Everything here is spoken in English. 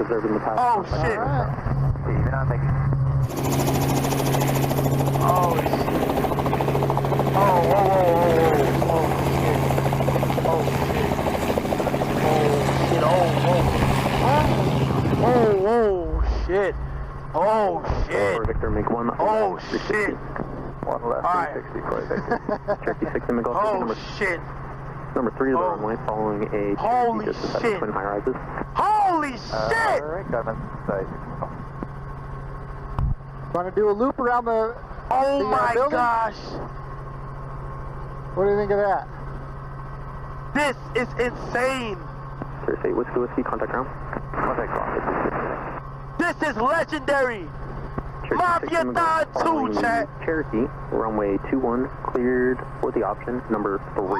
observing the path. Oh shit! Even on thank you. Oh shit! Oh, whoa, whoa, whoa, whoa, oh shit! Oh shit! Oh shit! Victor, make one. Oh shit! One left, Alright. 360, Corey Victor. Cherokee 6 and McGough. Oh shit! Number 3 to the Oh. runway following a Holy just beside shit. twin high rises. Holy shit! Alright, got him inside. Want to do a loop around the Oh my building? gosh! What do you think of that? This is insane! Cersei, whiskey, contact ground. Contact ground. This is legendary! Cherokee 6 and McGough Mafiathon 2, following chat! Cherokee, runway 21, cleared for the option, number 3.